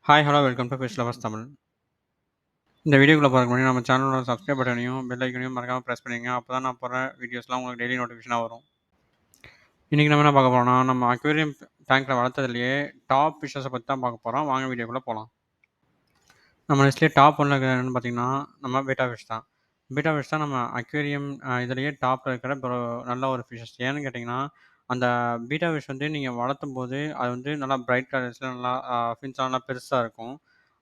Hi, hello welcome to fish lovers Tamil. இந்த வீடியோக்குள்ள போறதுக்கு முன்னாடி நம்ம சேனலோட சப்ஸ்கிரைப் பட்டனையும், பெல் ஐக்கனையும் மறக்காம பிரஸ் பண்ணிக்கங்க. அப்பதான் நான் போடுற வீடியோஸ்லாம் உங்களுக்கு டெய்லி நோட்டிஃபிகேஷனா வரும். இன்னைக்கு நம்ம என்ன பார்க்க போறோம்னா, நம்ம அக்வேரியம் டேங்க்ல வளர்த்ததுலயே டாப் ஃபிஷஸ பத்தி தான் பார்க்க போறோம். வாங்க வீடியோக்குள்ள போலாம். நம்ம லிஸ்ட்லயே டாப் 1ல இருக்கிறது என்னன்னு பார்த்தீங்கன்னா, நம்ம பீட்டா ஃபிஷ் தான். பீட்டா ஃபிஷ் தான் நம்ம அக்வேரியம் இதுலயே டாப்ல இருக்கிற நல்ல ஒரு ஃபிஷஸ். ஏன்னு கேட்டீங்கன்னா, அந்த பீட்டா ஃபிஷ் வந்து நீங்க வளர்த்தும்போது, அது வந்து நல்லா பிரைட் கலர்ஸ்ல நல்லா ஃபின்ஸ்லாம் நல்லா பெருசா இருக்கும்.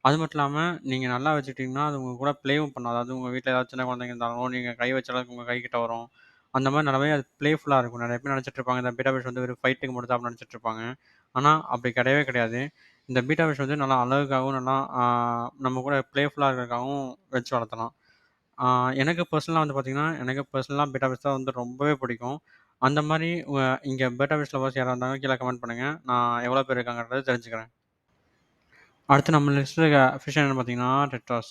அது மட்டும் இல்லாம, நீங்க நல்லா வச்சுக்கிட்டீங்கன்னா, அது உங்க கூட ப்ளேவும் பண்ணும். அதாவது உங்க வீட்ல ஏதாவது சின்ன குழந்தைங்க இருந்தாலும், நீங்க கை வச்ச அளவுக்கு உங்க கைக்கிட்ட வரும். அந்த மாரி நல்லாவே அது ப்ளேஃபுல்லா இருக்கும். நெறைய பேர் நெனச்சுட்டு இருப்பாங்க, இந்த பீட்டா ஃபிஷ் வந்து வெறும் ஃபைட்டுக்கு மட்டும் தான் அப்டின்னு நெனச்சுட்டு இருப்பாங்க. ஆனா, அப்படி கிடையவே கிடையாது. இந்த பீட்டா ஃபிஷ் வந்து நல்லா அழகுக்காகவும், நல்லா நம்ம கூட ப்ளேஃபுல்லா இருக்கறதுக்காகவும் வச்சு வளர்த்தலாம். ஆ எனக்கு பெர்சனலா வந்து பார்த்தீங்கன்னா, எனக்கு பெர்சனலா பீட்டா ஃபிஷ் தான் வந்து ரொம்பவே பிடிக்கும். அந்த மாரி இங்க பீட்டா ஃபிஷ் லவர்ஸ் யாரா இருந்தாலும் கீழ கமெண்ட் பண்ணுங்க. நான் எவ்வளோ பேர் இருக்காங்கன்றத தெரிஞ்சுக்கிறேன். அடுத்து நம்ம லிஸ்ட்ல இருக்க ஃபிஷ் என்னன்னு பார்த்தீங்கன்னா, டெட்ராஸ்.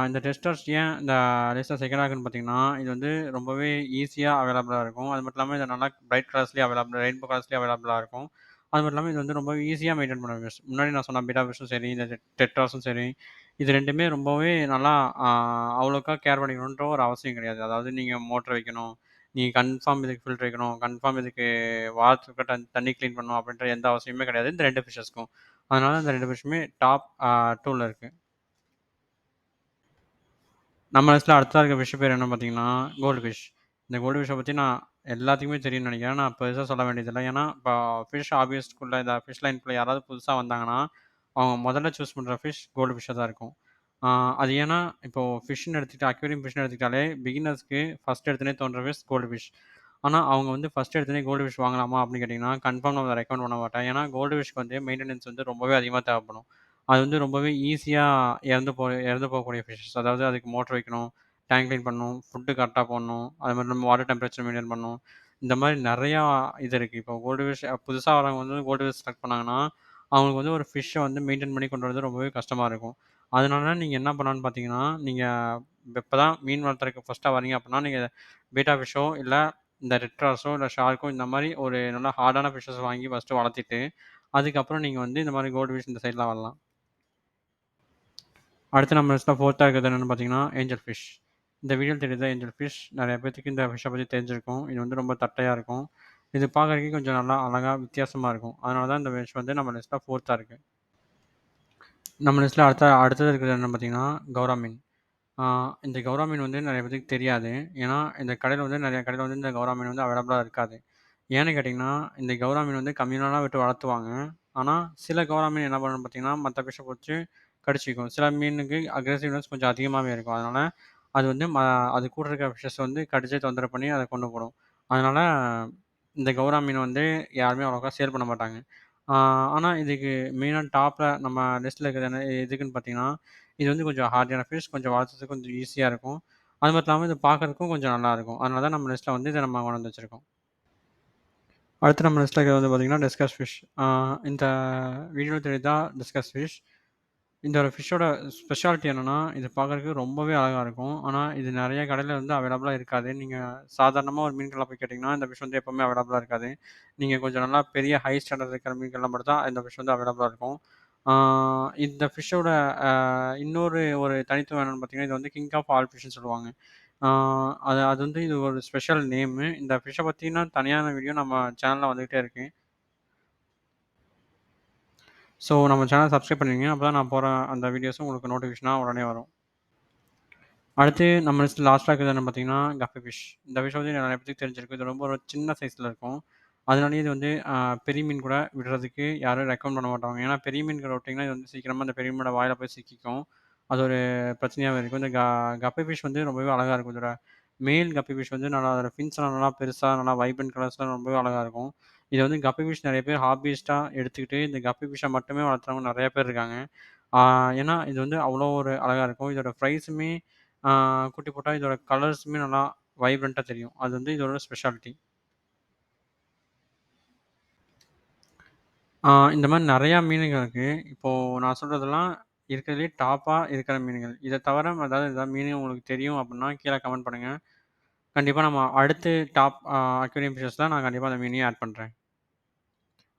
இந்த டெட்ராஸ் ஏன் இந்த லிஸ்ட்ல செகண்டா இருக்குன்னு பார்த்தீங்கன்னா, இது வந்து ரொம்பவே ஈஸியா அவைலபிளா இருக்கும். அது மட்டும் இல்லாம இது நல்லா பிரைட் கலர்ஸ்லயே ரெயின்போ கலர்ஸ்லயே அவைலபிளா இருக்கும். அது மட்டும் இல்லாம இது வந்து ரொம்ப ஈஸியா மெயின்டெயின் பண்ண ஃபிஷ். முன்னாடி நான் சொன்ன பீட்டா ஃபிஷும் சரி, இந்த டெட்ராஸும் சரி, இது 2மே ரொம்பவே நல்லா ஆ அவ்வளோக்கா கேர் பண்ணிக்கணுன்ற ஒரு அவசியம் கிடையாது. அதாவது நீங்க மோட்டர் வைக்கணும், நீங்க கன்ஃபார்ம் இதுக்கு ஃபில்டர் வைக்கணும், கன்ஃபார்ம் இதுக்கு வாரத்துக்கு தண்ணி கிளீன் பண்ணணும் அப்படின்ற எந்த அவசியமுமே கிடையாது இந்த 2 ஃபிஷஸ்க்கும். அதனால இந்த 2 ஃபிஷ்ஷுமே டாப் 2ல இருக்கு. நம்ம லிஸ்ட்ல அடுத்ததா இருக்க ஃபிஷ் பேர் என்னன்னு பார்த்தீங்கன்னா, கோல்டு ஃபிஷ். இந்த கோல்டு ஃபிஷ்ஷ பத்தி நான் எல்லாத்துக்குமே தெரியும்னு நெனைக்கிறேன். நான் பெருசா சொல்ல வேண்டியதில்ல. ஏன்னா, இப்போ ஃபிஷ் ஹாபியிஸ்ட்குள்ள இந்த ஃபிஷ் லைன்க்குள்ள யாராவது புதுசா வந்தாங்கன்னா, அவங்க முதல்ல சூஸ் பண்ற ஃபிஷ் கோல்டு ஃபிஷ்ஷா தான் இருக்கும். ஆ அது ஏன்னா, இப்போ ஃபிஷ்ன்னு எடுத்துக்கிட்டா அக்வேரியம் ஃபிஷ்ன்னு எடுத்துக்கிட்டாலே பிகினர்ஸ்க்கு ஃபர்ஸ்ட் எடுத்தோனே தோன்ற ஃபிஷ் கோல்டு ஃபிஷ். ஆனா, அவங்க வந்து ஃபர்ஸ்ட் எடுத்தோனே கோல்டு ஃபிஷ் வாங்கலாமா அப்படின்னு கேட்டீங்கன்னா, கன்ஃபார்ம் நான் அத ரெக்கமெண்ட் பண்ண மாட்டேன். ஏன்னா, கோல்டு ஃபிஷ்க்கு வந்து மெயின்டனன்ஸ் வந்து ரொம்பவே அதிகமா தேவைப்படும். அது வந்து ரொம்பவே ஈஸியா இறந்து போகக்கூடிய ஃபிஷஸ். அதாவது அதுக்கு மோட்டர் வைக்கணும், டேங்க் கிளீன் பண்ணணும், ஃபுட்டு கரெக்ட்டா போடணும், அது மட்டும் இல்லாம வாட்டர் டெம்பரேச்சர் மெயின்டெயின் பண்ணணும். இந்த மாரி நெறையா இது இருக்கு. இப்போ கோல்டு ஃபிஷ் புதுசா வரவங்க வந்து கோல்டு ஃபிஷ் ஸ்டார்ட் பண்ணாங்கன்னா, அவங்களுக்கு வந்து ஒரு ஃபிஷ்ஷ வந்து மெயின்டெயின் பண்ணி கொண்டு வரது ரொம்பவே கஷ்டமா இருக்கும். அதனால நீங்க என்ன பண்ணலான்னு பார்த்தீங்கன்னா, நீங்க இப்ப தான் மீன் வளர்த்துறதுக்கு ஃபர்ஸ்ட்டா வரீங்க அப்டின்னா, நீங்க பீட்டா ஃபிஷ்ஷோ இல்ல இந்த ரெட் கிராஸோ, இல்ல ஷார்க்கோ இந்த மாரி ஒரு நல்லா ஹார்டான ஃபிஷஸ் வாங்கி ஃபர்ஸ்ட்டு வளர்த்திட்டு, அதுக்கப்புறம் நீங்க வந்து இந்த மாரி கோல்டு ஃபிஷ் இந்த சைட்லாம் வரலாம். அடுத்து நம்ம லிஸ்ட்ல 4தா இருக்கிறது என்னன்னு பார்த்தீங்கன்னா, ஏஞ்சல் ஃபிஷ். இந்த வீடியோல தெரியிற ஏஞ்சல் ஃபிஷ் நெறைய பேத்துக்கு இந்த ஃபிஷ்ஷ பத்தி தெரிஞ்சிருக்கும். இது வந்து ரொம்ப தட்டையா இருக்கும். இது பார்க்கறதுக்கே கொஞ்சம் நல்லா அழகா வித்தியாசமா இருக்கும். அதனால தான் இந்த ஃபிஷ் வந்து நம்ம லிஸ்ட்ல 4தா இருக்கு. நம்ம லிஸ்ட்ல அடுத்தது இருக்கிறது என்னன்னு பார்த்தீங்கன்னா, கௌரா மீன். ஆ இந்த கௌரா மீன் வந்து நெறைய பேத்துக்கு தெரியாது. ஏன்னா, இந்த கடையில வந்து நெறைய கடையில வந்து இந்த கௌரா மீன் வந்து அவைலபிளா இருக்காது. ஏன்னு கேட்டீங்கன்னா, இந்த கௌரா மீன் வந்து கம்மியா தான் விட்டு வளர்த்துவாங்க. ஆனா, சில கௌரா மீன் என்ன பண்ணும்னு பார்த்தீங்கன்னா, மத்த ஃபிஷ்ஷ புடிச்சு கடிச்சுக்கும். சில மீனுக்கு அக்ரெசிவ்னஸ் கொஞ்சம் அதிகமாவே இருக்கும். அதனால, அது வந்து அது கூட இருக்க ஃபிஷஸ் வந்து கடிச்சு தொந்தரவு பண்ணி அத கொன்னு போடும். அதனால, இந்த கௌரா மீன வந்து யாருமே அவ்வளோக்கா சேல் பண்ண மாட்டாங்க. ஆ ஆனா, இதுக்கு மெயினா டாப்ல நம்ம லிஸ்ட்ல இருக்கிறது எதுக்குன்னு பார்த்தீங்கன்னா, இது வந்து கொஞ்சம் ஹார்டியான ஃபிஷ். கொஞ்சம் வளர்த்துறதுக்கு கொஞ்சம் ஈஸியா இருக்கும். அது மட்டும் இல்லாம இது பார்க்கறதுக்கும் கொஞ்சம் நல்லாருக்கும். அதனால தான் நம்ம லிஸ்ட்ல வந்து இத நம்ம கொண்டு வந்து வச்சிருக்கோம். அடுத்து நம்ம லிஸ்ட்ல இருக்கிறது வந்து பார்த்தீங்கன்னா, டிஸ்கஸ் ஃபிஷ். இந்த வீடியோல தெரியுதா டிஸ்கஸ் ஃபிஷ். இந்த ஃபிஷ்ஷோட ஸ்பெஷாலிட்டி என்னன்னா, இது பார்க்கறதுக்கு ரொம்பவே அழகா இருக்கும். ஆனா, இது நெறைய கடையில வந்து அவைலபிளா இருக்காது. நீங்க சாதாரணமா ஒரு மீன் கடையில போய் கேட்டீங்கன்னா, இந்த ஃபிஷ் வந்து எப்பவுமே அவைலபிளா இருக்காது. நீங்க கொஞ்சம் நல்லா பெரிய ஹை ஸ்டாண்டர்ட் இருக்கிற மீன்கள்ல மட்டும் தான் இந்த ஃபிஷ் வந்து அவைலபிளா இருக்கும். ஆ இந்த ஃபிஷ்ஷோட அ இன்னொரு ஒரு தனித்துவம் என்னன்னு பார்த்தீங்கன்னா, இது வந்து கிங் ஆஃப் ஆல் ஃபிஷ்ன்னு சொல்லுவாங்க. ஆ அது அது வந்து இது ஒரு ஸ்பெஷல் நேமு. இந்த ஃபிஷ்ஷ பத்தின தனியான வீடியோ நம்ம சேனல்ல வந்துகிட்டே இருக்கு. ஸோ நம்ம சேனல் சப்ஸ்கிரைப் பண்ணிக்கங்க. அப்பதான் நான் போடுற அந்த வீடியோஸும் உங்களுக்கு நோட்டிஃபிகேஷனா உடனே வரும். அடுத்து நம்ம லிஸ்ட்ல லாஸ்ட்டா இருக்கிறது என்னன்னு பார்த்தீங்கன்னா, கப்பி ஃபிஷ். இந்த ஃபிஷ் வந்து நிறைய பேத்துக்கு தெரிஞ்சிருக்கும். இது ரொம்ப ஒரு சின்ன சைஸ்ல இருக்கும். அதனாலேயே இது வந்து பெரிய மீன் கூட விடுறதுக்கு யாரும் ரெக்கமெண்ட் பண்ண மாட்டாங்க. ஏன்னா பெரிய மீன்கள விட்டீங்கன்னா, இது வந்து சீக்கிரமா அந்த பெரிய மீனோட வாயில போய் சிக்கிக்கும். அது ஒரு பிரச்சனையாவே இருக்கும். இந்த கப்பி ஃபிஷ் வந்து ரொம்பவே அழகா இருக்கும். இதோட மேல் கப்பி ஃபிஷ் வந்து நல்லா அதோட ஃபின்ஸ்லாம் நல்லா பெருசா, நல்லா வைப்ரண்ட் கலர்ஸ்ல ரொம்பவே அழகா இருக்கும். இத வந்து கப்பி ஃபிஷ் நெறைய பேர் ஹாபியிஸ்ட்டா எடுத்துக்கிட்டு, இந்த கப்பி ஃபிஷ்ஷ மட்டுமே வளர்த்துறவங்க நெறைய பேர் இருக்காங்க. ஆ ஏன்னா, இது வந்து அவ்வளோ ஒரு அழகா இருக்கும். இதோட ப்ரைஸுமே ஆ குட்டி போட்டா இதோட கலர்ஸுமே நல்லா வைப்ரன்ட்டா தெரியும். அது வந்து இதோட ஸ்பெஷாலிட்டி. இந்த மாரி நெறையா மீனுங்க இருக்கு. இப்போ நான் சொல்றதெல்லாம் இருக்கிறதுலயே டாப்பா இருக்கிற மீனுங்கள். இத தவிர ஏதாவது மீனு உங்களுக்கு தெரியும் அப்டின்னா, கீழ கமெண்ட் பண்ணுங்க. கண்டிப்பா நம்ம அடுத்து டாப் அக்வேரியம் ஃபிஷஸ்ல நான் கண்டிப்பா அந்த மீனையும் ஆட் பண்றேன்.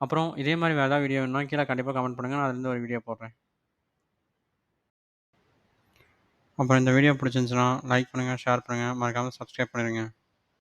அப்புறம் இதே மாரி வேற ஏதாவது வீடியோ வேணும்னா கீழ கண்டிப்பா கமெண்ட் பண்ணுங்க. நான் அதுலருந்து ஒரு வீடியோ போடுறேன். அப்புறம் இந்த வீடியோ பிடிச்சிருந்துச்சுன்னா லைக் பண்ணுங்கள், ஷேர் பண்ணுங்கள், மறக்காமல் சப்ஸ்கிரைப் பண்ணிடுங்க.